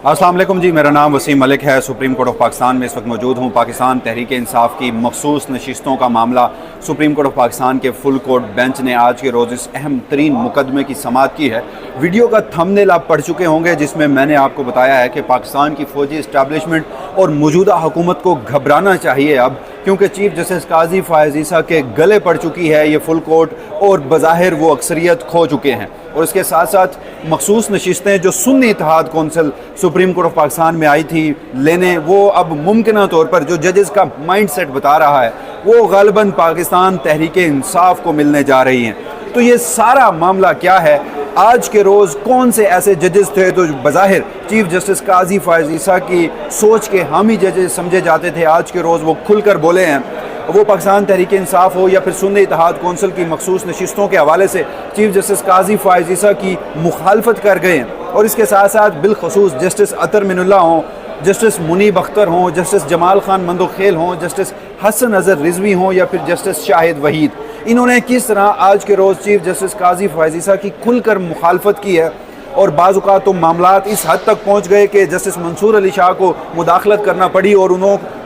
अस्सलाम वालेकुम जी, मेरा नाम वसीम मलिक है। सुप्रीम कोर्ट ऑफ पाकिस्तान में इस वक्त मौजूद हूँ। पाकिस्तान तहरीक इंसाफ की मखसूस नशिस्तों का मामला सुप्रीम कोर्ट ऑफ पाकिस्तान के फुल कोर्ट बेंच ने आज के रोज़ इस अहम तरीन मुकदमे की समाअत की है। वीडियो का थंबनेल आप पढ़ चुके होंगे, जिसमें मैंने आपको बताया है कि पाकिस्तान की फ़ौजी इस्टेब्लिशमेंट और मौजूदा हुकूमत को घबराना चाहिए अब, क्योंकि चीफ जस्टिस काजी फ़ायज़ ईसा के गले पड़ चुकी है ये फुल कोर्ट और बज़ाहिर वो अक्सरियत खो चुके हैं। और इसके साथ साथ मखसूस नशिस्तें जो Sunni Ittehad council supreme court of Pakistan में आई थी लेने, वो अब मुमकिन तौर पर जो जजेस का माइंड सेट बता रहा है वो गालिबन पाकिस्तान तहरीक इंसाफ को मिलने जा रही हैं। तो ये सारा मामला क्या है, आज के रोज़ कौन से ऐसे जजेस थे तो बज़ाहिर चीफ जस्टिस काजी फ़ायज़ ईसा की सोच के हामी जजेस समझे जाते थे, आज के रोज़ वो खुलकर बोले हैं। वो पाकिस्तान तहरीक इंसाफ हो या फिर सुन्नी इत्तेहाद कौंसिल की मखसूस नशिस्तों के हवाले से चीफ जस्टिस काजी फ़ायज़ ईसा की मुखालफत कर गए हैं। और इसके साथ साथ बिलखसूस जस्टिस अतर मिनुल्लाह हों, जस्टिस मुनीब अख्तर हों, जस्टिस जमाल खान मंदोखेल हों, जस्टिस हसन अज़हर रिजवी हों या फिर जस्टिस शाहिद वहीद, इन्होंने किस तरह आज के रोज़ चीफ जस्टिस काजी फ़ायज़ ईसा की खुलकर मुखालफत की है। और बाज़ तो मामलात इस हद तक पहुँच गए कि जस्टिस मंसूर अली शाह को मुदाखलत करना पड़ी और उन्होंने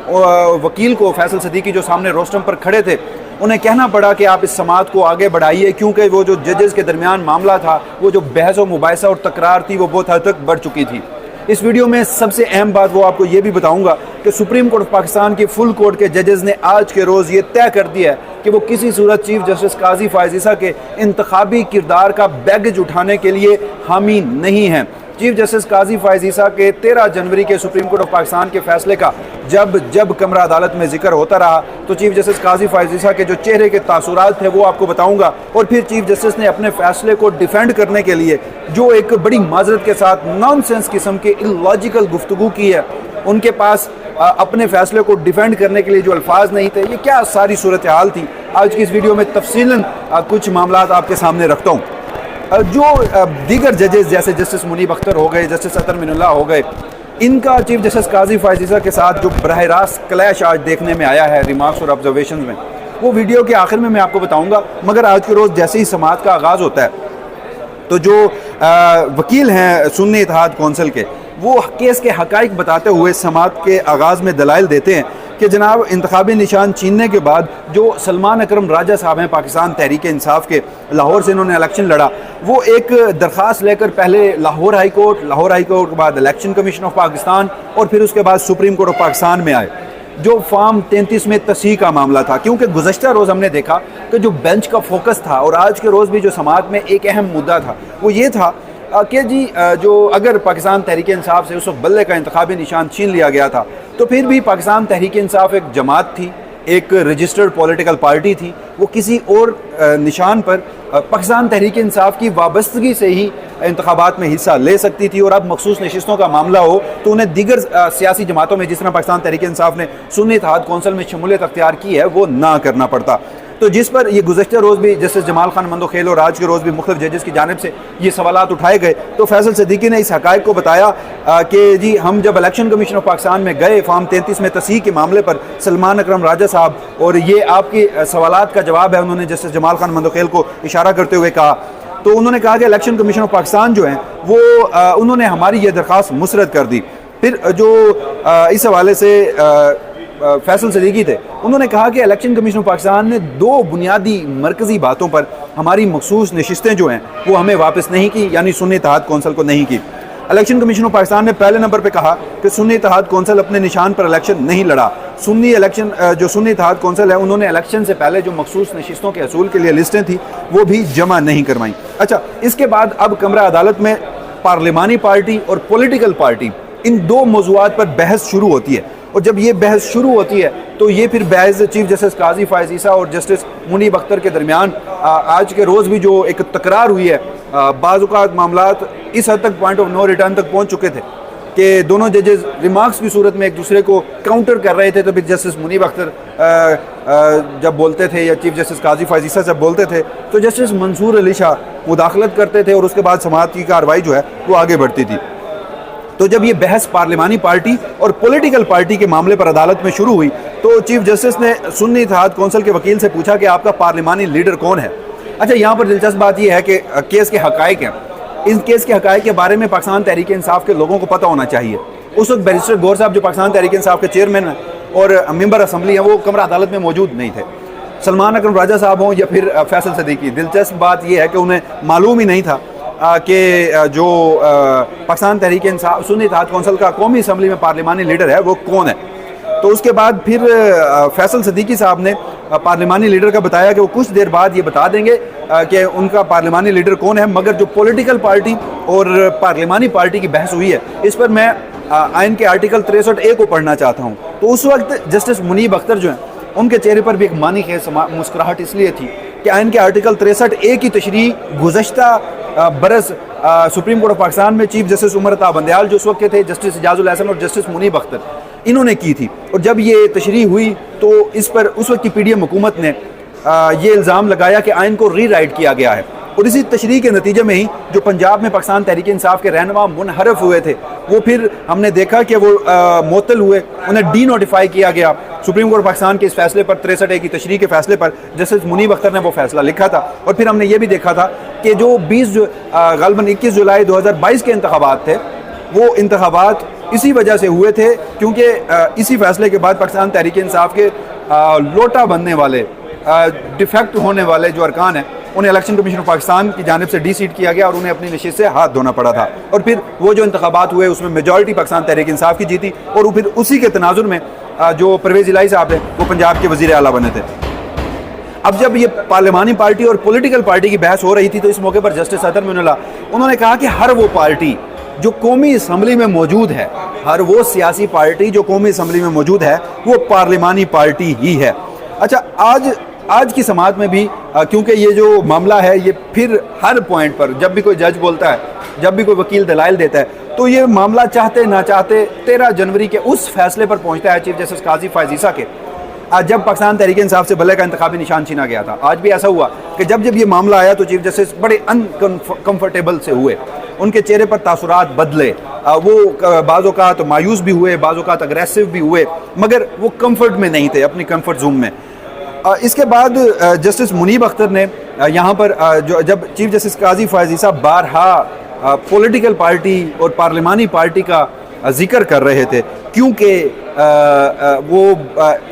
वकील को फैसल सदीकी जो सामने रोस्टम पर खड़े थे उन्हें कहना पड़ा कि आप इस समाअत को आगे बढ़ाइए, क्योंकि वो जो जजेस के दरमियान मामला था, वो जो बहस व मुबाहिसा और तकरार थी, वो बहुत हद तक बढ़ चुकी थी। इस वीडियो में सबसे अहम बात वो आपको ये भी बताऊंगा कि सुप्रीम कोर्ट ऑफ पाकिस्तान की फुल कोर्ट के जजेस ने आज के रोज़ ये तय कर दिया है कि वो किसी सूरत चीफ जस्टिस काजी फ़ायज़ ईसा के इंतखाबी किरदार का बैगेज उठाने के लिए हामी नहीं हैं। चीफ जस्टिस काजी फ़ायज़ ईसा के 13 जनवरी के सुप्रीम कोर्ट ऑफ पाकिस्तान के फैसले का जब कमरा अदालत में जिक्र होता रहा तो चीफ जस्टिस काजी फ़ायज़ ईसा के जो चेहरे के तासुरात थे वो आपको बताऊंगा। और फिर चीफ जस्टिस ने अपने फैसले को डिफेंड करने के लिए जो एक बड़ी माजरत के साथ नॉनसेंस किस्म के इलॉजिकल गुफ्तगू की है, उनके पास अपने फैसले को डिफेंड करने के लिए जो अल्फाज नहीं थे, ये क्या सारी सूरत हाल थी, आज की इस वीडियो में तफसीलन कुछ मामलात आपके सामने रखता हूँ। जो दीगर जजेस जैसे जस्टिस मुनीब अख्तर हो गए, जस्टिस अतर मिनुल्लाह हो गए, इनका चीफ जस्टिस काजी फ़ायज़ ईसा के साथ जो बराह रास्त क्लैश आज देखने में आया है रिमार्क्स और ऑब्जर्वेशन में, वो वीडियो के आखिर में मैं आपको बताऊंगा। मगर आज के रोज़ जैसे ही समाअत का आगाज़ होता है तो जो वकील हैं सुन्नी इत्तेहाद कौंसिल के, वो केस के हक़ाइक़ बताते हुए समाअत के आगाज़ में दलाइल देते हैं कि जनाब इंतखाबी निशान छीनने के बाद जो सलमान अकरम राजा साहब हैं पाकिस्तान तहरीक इंसाफ के, लाहौर से इन्होंने इलेक्शन लड़ा, वो एक दरख्वास्त लेकर पहले लाहौर हाई कोर्ट के बाद इलेक्शन कमीशन ऑफ पाकिस्तान और फिर उसके बाद सुप्रीम कोर्ट ऑफ पाकिस्तान में आए। जो फॉर्म 33 में तस्हीह का मामला था, क्योंकि गुज़श्ता रोज़ हमने देखा कि जो बेंच का फोकस था और आज के रोज़ भी जो समाअत में एक अहम मुद्दा था वो ये था कि जी जो अगर पाकिस्तान तहरीक इंसाफ से उस वक्त बल्ले का इंतखाबी निशान छीन लिया गया था तो फिर भी पाकिस्तान तहरीक इंसाफ एक जमात थी, एक रजिस्टर्ड पॉलिटिकल पार्टी थी, वो किसी और निशान पर पाकिस्तान तहरीक इंसाफ की वाबस्तगी से ही इंतखाबात में हिस्सा ले सकती थी। और अब मखसूस नशिस्तों का मामला हो तो उन्हें दीगर सियासी जमातों में, जिस तरह पाकिस्तान तहरीक इंसाफ ने सुन्नी इत्तेहाद कौंसिल में शमूलियत अख्तियार की है, वो ना करना पड़ता। तो जिस पर ये गुज़श्ता रोज़ भी जस्टिस जमाल खान मंदोखेल और आज के रोज़ भी मुख्तलिफ जजेस की जानिब से ये सवालात उठाए गए, तो फैसल सदीकी ने इस हक़ाइक़ को बताया कि जी हम जब इलेक्शन कमीशन ऑफ पाकिस्तान में गए फॉर्म 33 में तस्हीह के मामले पर, सलमान अकरम राजा साहब, और ये आपके सवालात का जवाब है, उन्होंने जस्टिस जमाल खान मंदोखेल को इशारा करते हुए कहा। तो उन्होंने कहा कि इलेक्शन कमीशन ऑफ पाकिस्तान जो है वो उन्होंने हमारी ये दरख्वास्त मुस्तरद कर दी। फिर जो इस हवाले से फैसल सदीकी थे, उन्होंने कहा कि इलेक्शन कमीशन ऑफ पाकिस्तान ने 2 बुनियादी मरकज़ी बातों पर हमारी मखसूस नशिस्तें जो हैं वो हमें वापस नहीं की, यानी सुन्नी इत्तेहाद कौंसिल को नहीं की। इलेक्शन कमीशन ऑफ पाकिस्तान ने पहले नंबर पे कहा कि सुन्नी इत्तेहाद कौंसिल अपने निशान पर इलेक्शन नहीं लड़ा। जो सुन्नी इत्तेहाद कौंसिल है उन्होंने इलेक्शन से पहले जो मखसूस नशिस्तों के असूल के लिए लिस्टें थी वो भी जमा नहीं करवाई। अच्छा, इसके बाद अब कमरा अदालत में पार्लिमानी पार्टी और पॉलिटिकल पार्टी, इन 2 मौज़ूआत पर बहस शुरू होती है। और जब ये बहस शुरू होती है तो ये फिर बहस चीफ जस्टिस काजी फ़ायज़ ईसा और जस्टिस मुनीब अख्तर के दरमियान आज के रोज़ भी जो एक तकरार हुई है, बाज़ मामलात इस हद तक पॉइंट ऑफ नो रिटर्न तक पहुँच चुके थे कि दोनों जजेस रिमार्क्स की सूरत में एक दूसरे को काउंटर कर रहे थे। तो फिर जस्टिस मुनीब अख्तर जब बोलते थे या चीफ जस्टिस काजी फ़ायज़ ईसा जब बोलते थे तो जस्टिस मंसूर अली शाह मुदाखलत करते थे और उसके बाद समाअत की कार्रवाई जो है वो आगे बढ़ती थी। तो जब ये बहस पार्लिमानी पार्टी और पॉलिटिकल पार्टी के मामले पर अदालत में शुरू हुई तो चीफ जस्टिस ने सुन्नी इत्तेहाद कौंसिल के वकील से पूछा कि आपका पार्लिमानी लीडर कौन है। अच्छा, यहाँ पर दिलचस्प बात यह है कि केस के हक़ाइक़ हैं। इस केस के हक़ाइक़ के बारे में पाकिस्तान तहरीक इंसाफ के लोगों को पता होना चाहिए। उस वक्त बैरिस्टर गौर साहब जो पाकिस्तान तहरीक इंसाफ के चेयरमैन और मेंबर असम्बली हैं, वो कमरा अदालत में मौजूद नहीं थे। सलमान अकरम राजा साहब हों या फिर फैसल सदीकी, दिलचस्प बात यह है कि उन्हें मालूम ही नहीं था कि जो पाकिस्तान तहरीक इंसाफ सुन्नी इत्तेहाद कौंसिल का कौमी असम्बली में पार्लिमानी लीडर है वो कौन है। तो उसके बाद फिर फैसल सदीकी साहब ने पार्लिमानी लीडर का बताया कि वो कुछ देर बाद ये बता देंगे कि उनका पार्लिमानी लीडर कौन है। मगर जो पॉलिटिकल पार्टी और पार्लिमानी पार्टी की बहस हुई है, इस पर मैं आइन के आर्टिकल 63A को पढ़ना चाहता हूँ। तो उस वक्त जस्टिस मुनीब अख्तर जो हैं, उनके चेहरे पर भी एक मानी खेज मुस्कुराहट इसलिए थी कि आइन के आर्टिकल 63A की तशरीह गुज़श्ता बरस सुप्रीम कोर्ट ऑफ पाकिस्तान में चीफ जस्टिस उमर अता बंदयाल जो उस वक्त के थे, जस्टिस एजाजुल हसन और जस्टिस मुनीब अख्तर, इन्होंने की थी। और जब ये तशरीह हुई तो इस पर उस वक्त की PDM हुकूमत ने ये इल्ज़ाम लगाया कि आइन को री राइट किया गया है। और इसी तशरीह के नतीजे में ही जो पंजाब में पाकिस्तान तहरीक इंसाफ के रहनुमा मुनहरफ हुए थे, वो फिर हमने देखा कि वो मुअत्तल हुए, उन्हें डी नोटिफाई किया गया। सुप्रीम कोर्ट पाकिस्तान के इस फैसले पर 63A की तशरीह के फैसले पर जस्टिस मुनीब अख्तर ने वो फैसला लिखा था। और फिर हमने ये भी देखा था कि जो 21 जुलाई 2022 के इंतखाबात थे, वो इंतखाबात इसी वजह से हुए थे क्योंकि इसी फैसले के बाद पाकिस्तान तहरीक इंसाफ के लोटा बनने वाले, डिफेक्ट होने वाले जो अरकान हैं, उन्हें इलेक्शन कमीशन ऑफ पाकिस्तान की जानिब से डी-सीट किया गया और उन्हें अपनी नशिस्त से हाथ धोना पड़ा था। और फिर वो जो इंतखाबात हुए उसमें मेजॉरिटी पाकिस्तान तहरीक इंसाफ की जीती और फिर उसी के तनाजुर में जो परवेज़ इलाही साहब हैं वो पंजाब के वज़ीर आला बने थे। अब जब ये पार्लिमानी पार्टी और पॉलिटिकल पार्टी की बहस हो रही थी तो इस मौके पर जस्टिस अतर मोइनुल्लाह उन्होंने कहा कि हर वो पार्टी जो कौमी असम्बली में मौजूद है, हर वो सियासी पार्टी जो कौमी असम्बली में मौजूद है, वो पार्लिमानी पार्टी ही है। अच्छा, आज की समात में भी क्योंकि ये जो मामला है ये फिर हर पॉइंट पर जब भी कोई जज बोलता है, जब भी कोई वकील दलाइल देता है, तो ये मामला चाहते ना चाहते 13 जनवरी के उस फैसले पर पहुंचता है चीफ जस्टिस काजी फायज़ ईसा के, जब पाकिस्तान तहरीक इंसाफ से भले का इंतखाबी निशान छीना गया था। आज भी ऐसा हुआ कि जब ये मामला आया तो चीफ जस्टिस बड़े अनकंफर्टेबल से हुए, उनके चेहरे पर तासुरात बदले, वो बाज़ औक़ात मायूस भी हुए, बाज़ औक़ात अग्रेसिव भी हुए, मगर वो कंफर्ट में नहीं थे, अपनी कंफर्ट जोन में। इसके बाद जस्टिस मुनीब अख्तर ने यहाँ पर जब चीफ जस्टिस काजी फायज़ ईसा बारहा पॉलिटिकल पार्टी और पार्लिमानी पार्टी का जिक्र कर रहे थे, क्योंकि वो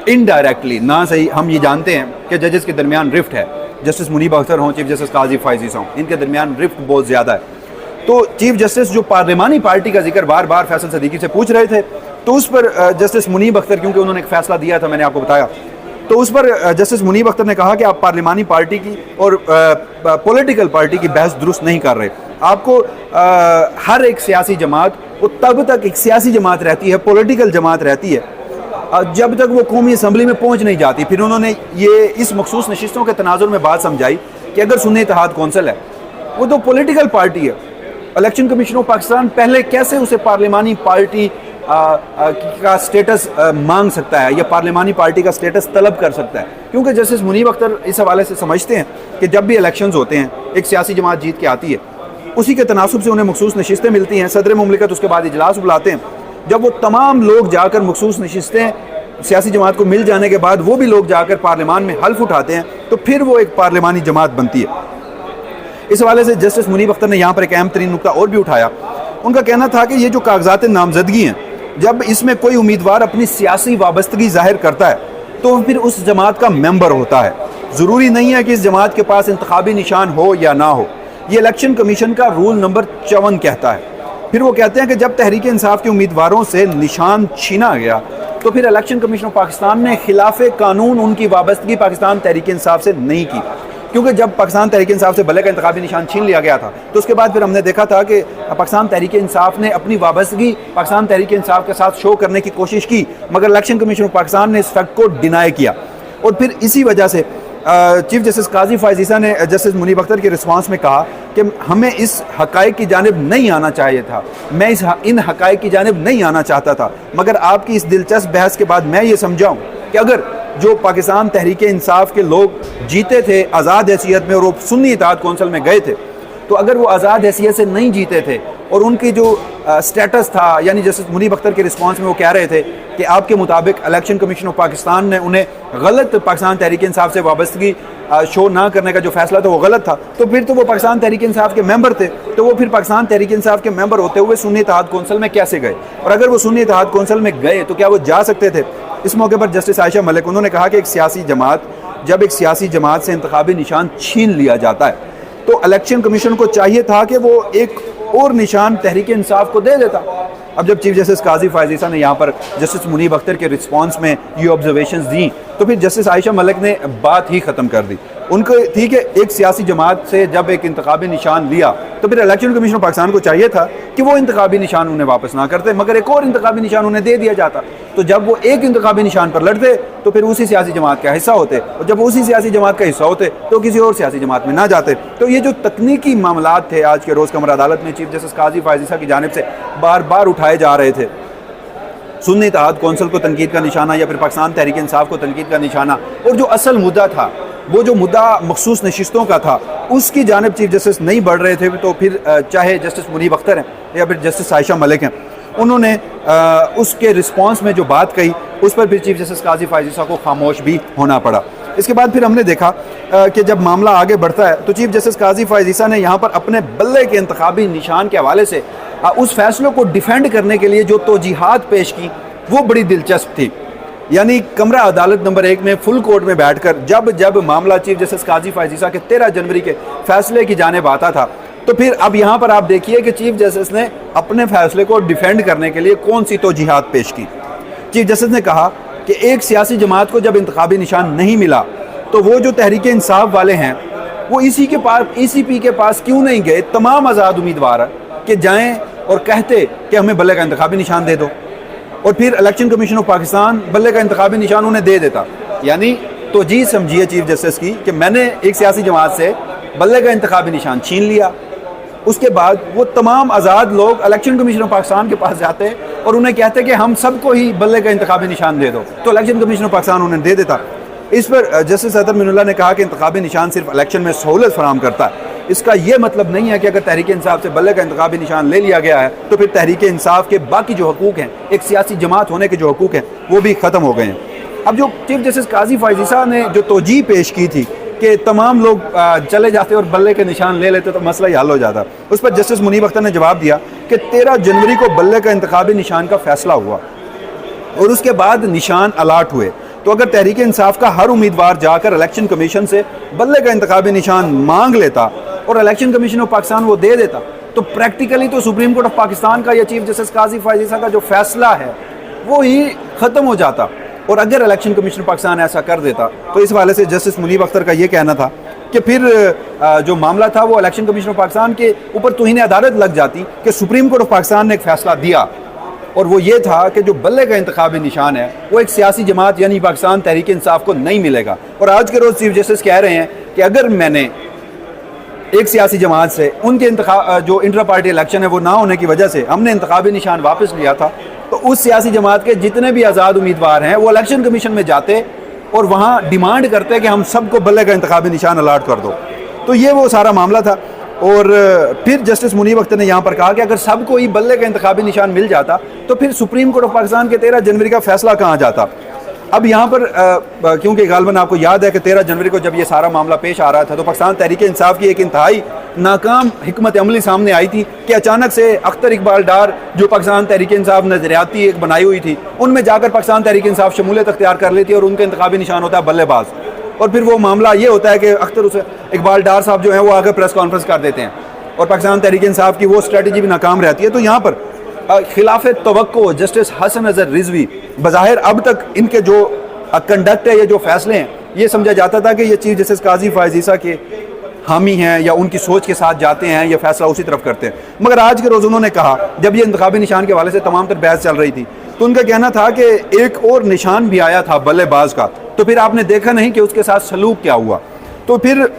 इनडायरेक्टली ना सही हम ये जानते हैं कि जजेस के दरमियान रिफ्ट है, जस्टिस मुनीब अख्तर हों, चीफ जस्टिस काजी फायज़ ईसा हों, इनके दरमियान रिफ्ट बहुत ज़्यादा है। तो चीफ जस्टिस जो पार्लिमानी पार्टी का जिक्र बार बार फैसल सदीकी से पूछ रहे थे, तो उस पर जस्टिस मुनीब अख्तर, क्योंकि उन्होंने एक फ़ैसला दिया था, मैंने आपको बताया, तो उस पर जस्टिस मुनीब अख्तर ने कहा कि आप पार्लिमानी पार्टी की और पॉलिटिकल पार्टी की बहस दुरुस्त नहीं कर रहे। आपको हर एक सियासी जमात वो तब तक एक सियासी जमात रहती है, पॉलिटिकल जमात रहती है, जब तक वो कौमी असम्बली में पहुंच नहीं जाती। फिर उन्होंने ये इस मखसूस नशिस्तों के तनाजुर में बात समझाई कि अगर सुन्नी इत्तेहाद कौंसिल है, वो तो पॉलिटिकल पार्टी है, इलेक्शन कमीशन ऑफ पाकिस्तान पहले कैसे उसे पार्लिमानी पार्टी का स्टेटस मांग सकता है या पार्लिमानी पार्टी का स्टेटस तलब कर सकता है, क्योंकि जस्टिस मुनीब अख्तर इस हवाले से समझते हैं कि जब भी इलेक्शंस होते हैं, एक सियासी जमात जीत के आती है, उसी के तनासुब से उन्हें मखसूस नशिस्तें मिलती हैं, सदर मुमलिकत उसके बाद इजलास बुलाते हैं, जब वो तमाम लोग जाकर मखसूस नशिस्तें सियासी जमात को मिल जाने के बाद वो भी लोग जाकर पार्लिमान में हल्फ उठाते हैं, तो फिर वो एक पार्लिमानी जमात बनती है। इस हवाले से जस्टिस मुनीब अख्तर ने यहाँ पर एक अहम तरीन नुक्ता और भी उठाया। उनका कहना था कि ये जो कागजात नामजदगी हैं, जब इसमें कोई उम्मीदवार अपनी सियासी वाबस्तगी जाहिर करता है तो फिर उस जमात का मेंबर होता है। ज़रूरी नहीं है कि इस जमात के पास इंतखाबी निशान हो या ना हो, ये इलेक्शन कमीशन का रूल नंबर 54 कहता है। फिर वो कहते हैं कि जब तहरीक इंसाफ के उम्मीदवारों से निशान छीना गया तो फिर इलेक्शन कमीशन ऑफ पाकिस्तान ने खिलाफ कानून उनकी वाबस्तगी पाकिस्तान तहरीक इंसाफ से नहीं की, क्योंकि जब पाकिस्तान तहरीक इंसाफ से भले का इंतखाबी निशान छीन लिया गया था तो उसके बाद फिर हमने देखा था कि पाकिस्तान तहरीक इंसाफ ने अपनी वाबस्तगी पाकिस्तान तहरीक इंसाफ के साथ शो करने की कोशिश की, मगर इलेक्शन कमीशन ऑफ पाकिस्तान ने इस फैक्ट को डिनाई किया। और फिर इसी वजह से चीफ जस्टिस काजी फायज़ ईसा ने जस्टिस मुनीब अख्तर के रिस्पांस में कहा कि हमें इस हक़ाइक़ की जानिब नहीं आना चाहिए था, मैं इन हक़ाइक़ की जानिब नहीं आना चाहता था, मगर आपकी इस दिलचस्प बहस के बाद मैं ये समझाऊँ कि अगर जो पाकिस्तान तहरीक इंसाफ के लोग जीते थे आज़ाद हैसियत में और वो सुन्नी इत्तेहाद कौंसिल में गए थे, तो अगर वो आज़ाद हैसियत से नहीं जीते थे और उनकी जो स्टेटस था, यानी जस्टिस मुनीब अख्तर के रिस्पांस में वो कह रहे थे कि आपके मुताबिक इलेक्शन कमीशन ऑफ पाकिस्तान ने उन्हें गलत पाकिस्तान तहरीक इंसाफ से वाबस्तगी शो ना करने का जो फैसला था वो गलत था, तो फिर तो वो पाकिस्तान तहरीक इंसाफ के मेंबर थे, तो वो फिर पाकिस्तान तहरीक इंसाफ के मेंबर होते हुए सुन्नी इत्तेहाद कौंसिल में कैसे गए? और अगर वो सुन्नी इत्तेहाद कौंसिल में गए तो क्या वो जा सकते थे? इस मौके पर जस्टिस आयशा मलिक उन्होंने कहा कि जब एक सियासी जमात से इंतखाबी निशान छीन लिया जाता है तो इलेक्शन कमीशन को चाहिए था कि वो एक और निशान तहरीक इंसाफ को दे देता। अब जब चीफ जस्टिस काजी फायज ईसा ने यहाँ पर जस्टिस मुनीब अख्तर के रिस्पांस में ये ऑब्जर्वेशंस दी तो फिर जस्टिस आयशा मलिक ने बात ही ख़त्म कर दी। उनको थी कि एक सियासी जमात से जब एक इंतखाबी निशान लिया तो फिर इलेक्शन कमीशन ऑफ पाकिस्तान को चाहिए था कि वो इंतखाबी निशान उन्हें वापस ना करते, मगर एक और इंतखाबी निशान उन्हें दे दिया जाता। तो जब वो एक इंतखाबी निशान पर लड़ते तो फिर उसी सियासी जमात का हिस्सा होते, और जब उसी सियासी जमात का हिस्सा होते तो किसी और सियासी जमात में ना जाते। तो ये जो तकनीकी मामलात थे आज के रोज़ कमर अदालत में चीफ जस्टिस काजी फायज ईसा की जानिब से बार बार उठाए जा रहे थे। सुन्नी इत्तेहाद कौंसिल को तनकीद का निशाना या फिर पाकिस्तान तहरीक इंसाफ को तनकीद का निशाना, और जो असल मुद्दा था वो जो मुद्दा मखसूस नशिस्तों का था उसकी जानिब चीफ जस्टिस नहीं बढ़ रहे थे। तो फिर चाहे जस्टिस मुनीब अख्तर हैं या फिर जस्टिस आयशा मलिक हैं, उन्होंने उसके रिस्पांस में जो बात कही उस पर फिर चीफ जस्टिस काजी फायज ईसा को खामोश भी होना पड़ा। इसके बाद फिर हमने देखा कि जब मामला आगे बढ़ता है तो चीफ जस्टिस काजी फायज ईसा ने यहाँ पर अपने बल्ले के इंतखाबी निशान के हवाले से उस फैसलों को डिफेंड करने के लिए जो तोजीहात पेश की वो बड़ी दिलचस्प थी। यानी कमरा अदालत नंबर 1 में फुल कोर्ट में बैठकर जब मामला चीफ जस्टिस काजी फायज ईसा के 13 जनवरी के फैसले की जानिब आता था तो फिर अब यहाँ पर आप देखिए कि चीफ जस्टिस ने अपने फैसले को डिफेंड करने के लिए कौन सी तोजीहात पेश की। चीफ जस्टिस ने कहा कि एक सियासी जमात को जब इंतखाबी निशान नहीं मिला तो वो जो तहरीक इंसाफ वाले हैं वो ECP के पास क्यों नहीं गए, तमाम आज़ाद उम्मीदवार कि जाएँ और कहते कि हमें बल्ले का इंतखाबी निशान दे दो, और फिर इलेक्शन कमीशन ऑफ पाकिस्तान बल्ले का इंतखाबी निशान उन्हें दे देता। यानी तो जी समझिए चीफ जस्टिस की कि मैंने एक सियासी जमात से बल्ले का इंतखाबी निशान छीन लिया, उसके बाद वो तमाम आज़ाद लोग इलेक्शन कमीशन ऑफ पाकिस्तान के पास जाते और उन्हें कहते कि हम सबको ही बल्ले का इंतखाबी निशान दे दो, तो इलेक्शन कमीशन ऑफ पाकिस्तान उन्हें दे देता। इस पर जस्टिस अतर मिनुल्लाह ने कहा कि इंतखाबी निशान सिर्फ इलेक्शन में सहूलत फराहम करता है, इसका यह मतलब नहीं है कि अगर तहरीक इंसाफ से बल्ले का इंतखाबी निशान ले लिया गया है तो फिर तहरीक इंसाफ के बाकी जो हकूक़ हैं, एक सियासी जमात होने के जो हकूक़ हैं, वो भी ख़त्म हो गए हैं। अब जो चीफ जस्टिस काजी फायज ईसा ने जो तोजी पेश की थी कि तमाम लोग चले जाते और बल्ले के निशान ले लेते तो मसला ही हल हो जाता, उस पर जस्टिस मुनीब अख्तर ने जवाब दिया कि 13 जनवरी को बल्ले का इंतखाबी निशान का फैसला हुआ और उसके बाद निशान अलाट हुए, तो अगर तहरीक इंसाफ का हर उम्मीदवार जाकर इलेक्शन कमीशन से बल्ले का इंतखाबी निशान मांग लेता और इलेक्शन कमीशन ऑफ पाकिस्तान वो दे देता तो प्रैक्टिकली तो सुप्रीम कोर्ट ऑफ पाकिस्तान का या चीफ जस्टिस काजी फायज ईसा का जो फैसला है वो ही ख़त्म हो जाता। और अगर इलेक्शन कमीशन ऑफ पाकिस्तान ऐसा कर देता तो इस वाले से जस्टिस मुनीब अख्तर का ये कहना था कि फिर जो मामला था वो इलेक्शन कमीशन ऑफ पाकिस्तान के ऊपर तौहीन अदालत लग जाती कि सुप्रीम कोर्ट ऑफ पाकिस्तान ने एक फ़ैसला दिया और वो ये था कि जो बल्ले का इंतखाबी निशान है वो एक सियासी जमात यानी पाकिस्तान तहरीक इंसाफ को नहीं मिलेगा। और आज के रोज़ चीफ जस्टिस कह रहे हैं कि अगर मैंने एक सियासी जमात से उनके जो इंटर पार्टी इलेक्शन है वो ना होने की वजह से हमने इंतखाबी निशान वापस लिया था तो उस सियासी जमात के जितने भी आज़ाद उम्मीदवार हैं वो इलेक्शन कमीशन में जाते और वहाँ डिमांड करते कि हम सबको बल्ले का इंतखाबी निशान अलाट कर दो। तो ये वो सारा मामला था। और फिर जस्टिस मुनीब अख्तर ने यहाँ पर कहा कि अगर सबको ही बल्ले का इंतखाबी निशान मिल जाता तो फिर सुप्रीम कोर्ट ऑफ पाकिस्तान के 13 जनवरी का फैसला कहाँ जाता। अब यहाँ पर क्योंकि गालबन आपको याद है कि 13 जनवरी को जब ये सारा मामला पेश आ रहा था तो पाकिस्तान तहरीक इंसाफ की एक इंतहाई नाकाम हिकमत अमली सामने आई थी कि अचानक से अख्तर इकबाल डार जो पाकिस्तान तहरीक इंसाफ नजरियाती एक बनाई हुई थी उनमें जाकर पाकिस्तान तहरीक इंसाफ शमूलियत अख्तियार कर लेती और उनका इंतखाबी निशान होता है बल्लेबाज। और फिर वो मामला ये होता है कि अख्तर इकबाल डार साहब जो हैं वो आकर प्रेस कॉन्फ्रेंस कर देते हैं और पाकिस्तान तहरीक इंसाफ की वो स्ट्रेटजी भी नाकाम रहती है। तो यहाँ पर खिलाफ तवक्को जस्टिस हसन अजहर रिजवी बज़ाहिर अब तक इनके जो कंडक्ट है, ये जो फैसले हैं, ये समझा जाता था कि ये चीफ जस्टिस काजी फायज ईसा के हामी हैं या उनकी सोच के साथ जाते हैं, ये फैसला उसी तरफ करते हैं। मगर आज के रोज़ उन्होंने कहा जब ये इंतखाबी निशान के हवाले से तमाम तर बहस चल रही थी तो उनका कहना था कि एक और निशान भी आया था बल्लेबाज का, तो फिर आपने देखा नहीं कि उसके साथ सलूक क्या हुआ। तो फिर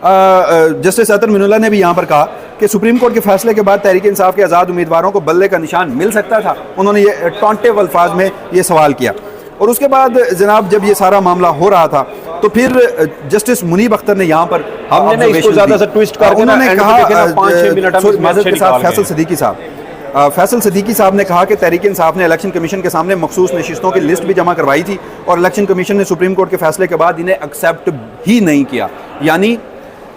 जस्टिस अतर मिनुल्लाह ने भी यहाँ पर कहा कि सुप्रीम कोर्ट के फैसले के बाद तहरीक इंसाफ के आज़ाद उम्मीदवारों को बल्ले का निशान मिल सकता था। उन्होंने ये टॉन्टेव अल्फाज में ये सवाल किया। और उसके बाद जनाब जब ये सारा मामला हो रहा था तो फिर जस्टिस मुनीब अख्तर ने यहाँ पर हमने इसको ज़्यादा सा ट्विस्ट करके उन्होंने कहा फैसल सिद्दीकी साहब फैसल सिद्दीकी साहब ने कहा कि तहरीक इंसाफ ने इलेक्शन कमीशन के सामने मखसूस नशिस्तों की लिस्ट भी जमा करवाई थी और इलेक्शन कमीशन ने सुप्रीम कोर्ट के फैसले के बाद इन्हें एक्सेप्ट ही नहीं किया। यानी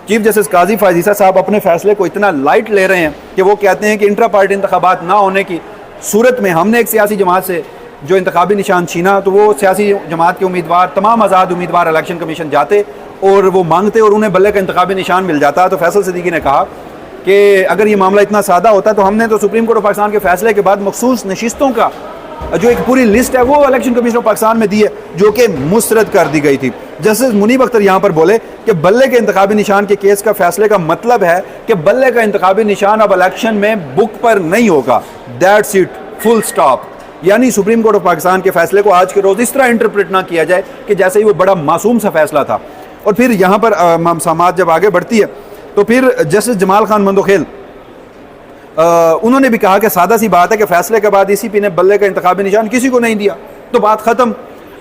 चीफ जस्टिस काजी फायज ईसा साहब अपने फैसले को इतना लाइट ले रहे हैं कि वो कहते हैं कि इंट्रा पार्टी इंतखाबात ना होने की सूरत में हमने एक सियासी जमात से जो इंतखाबी निशान छीना तो वो सियासी जमात के उम्मीदवार तमाम आज़ाद उम्मीदवार इलेक्शन कमीशन जाते और वो मांगते और उन्हें बल्ले का इंतखाबी निशान मिल जाता। तो फैसल सिद्दीकी ने कहा कि अगर ये मामला इतना सादा होता तो हमने तो सुप्रीम कोर्ट ऑफ पाकिस्तान के फैसले के बाद मखसूस नशिस्तों का जो एक पूरी लिस्ट है वो इलेक्शन कमीशन ऑफ पाकिस्तान में दी है जो कि मुस्तरद कर दी गई थी। जस्टिस मुनीब अख्तर यहाँ पर बोले कि बल्ले के इंतखाबी निशान के केस का फैसले का मतलब है कि बल्ले का इंतखाबी निशान अब इलेक्शन में बुक पर नहीं होगा, दैट्स इट, फुल स्टॉप। यानी सुप्रीम कोर्ट ऑफ पाकिस्तान के फैसले को आज के रोज़ इस तरह इंटरप्रेट ना किया जाए कि जैसे ही वो बड़ा मासूम सा फैसला था। और फिर यहाँ पर समाअत जब आगे बढ़ती है तो फिर जस्टिस जमाल खान मंदोखेल उन्होंने भी कहा कि सादा सी बात है कि फैसले के बाद ECP ने बल्ले का इंतखाबी निशान किसी को नहीं दिया तो बात ख़त्म।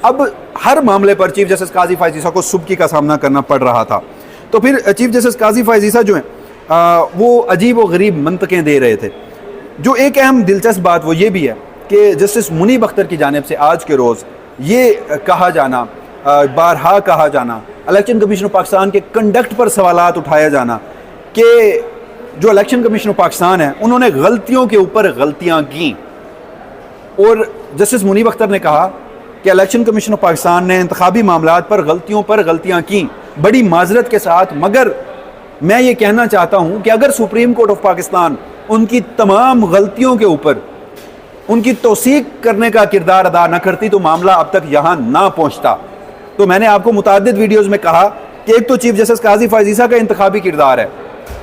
अब हर मामले पर चीफ जस्टिस काजी फायज ईसा को सुबकी का सामना करना पड़ रहा था। तो फिर चीफ जस्टिस काजी फायज ईसा जो हैं वो अजीब व गरीब मंतकें दे रहे थे। जो एक अहम दिलचस्प बात वो ये भी है कि जस्टिस मुनीब अख्तर की जानिब से आज के रोज़ ये कहा जाना, बारहा कहा जाना, इलेक्शन कमीशन ऑफ पाकिस्तान के कंडक्ट पर सवालात उठाया जाना कि जो इलेक्शन कमीशन ऑफ पाकिस्तान है उन्होंने गलतियों के ऊपर गलतियां की। और जस्टिस मुनीब अख्तर ने कहा कि इलेक्शन कमीशन ऑफ पाकिस्तान ने इंतखाबी मामलात पर गलतियां की बड़ी माजरत के साथ। मगर मैं ये कहना चाहता हूँ कि अगर सुप्रीम कोर्ट ऑफ पाकिस्तान उनकी तमाम गलतियों के ऊपर उनकी तौसीक करने का किरदार अदा न करती तो मामला अब तक यहाँ ना पहुँचता। तो मैंने आपको मुतादिद वीडियोज़ में कहा कि एक तो चीफ जस्टिस काजी फायज ईसा का इंतखाबी किरदार है,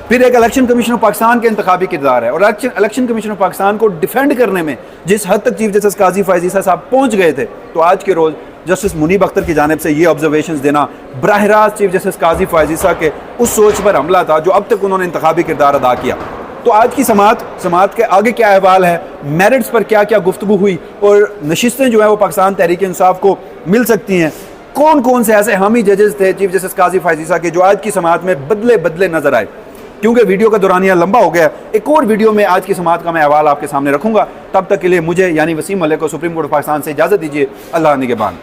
फिर एक इलेक्शन कमीशन ऑफ पाकिस्तान के इंतखाबी किरदार है, और इलेक्शन कमीशन ऑफ पाकिस्तान को डिफेंड करने में जिस हद तक चीफ जस्टिस काजी फायज ईसा साहब पहुँच गए थे तो आज के रोज़ जस्टिस मुनीब अख्तर की जानिब से ये ऑब्जर्वेशन देना बराह रास्त चीफ जस्टिस काजी फायज ईसा के उस सोच पर हमला था जो अब तक उन्होंने इंतखाबी किरदार अदा किया। तो आज की समाअत के आगे क्या अहवाल है, मेरिट्स पर क्या क्या गुफ्तगू हुई और नशिस्तें जो है वो पाकिस्तान तहरीक इंसाफ को मिल सकती हैं, कौन कौन से ऐसे हामी जजेस थे चीफ जस्टिस काजी फायज ईसा के जो आज की समाअत में बदले नजर आए। क्योंकि वीडियो का दौरानिया लंबा हो गया, एक और वीडियो में आज की समाअत का मैं अहवाल आपके सामने रखूंगा। तब तक के लिए मुझे यानी वसीम मलिक को सुप्रीम कोर्ट ऑफ पाकिस्तान से इजाज़त दीजिए। अल्लाह निगहबान।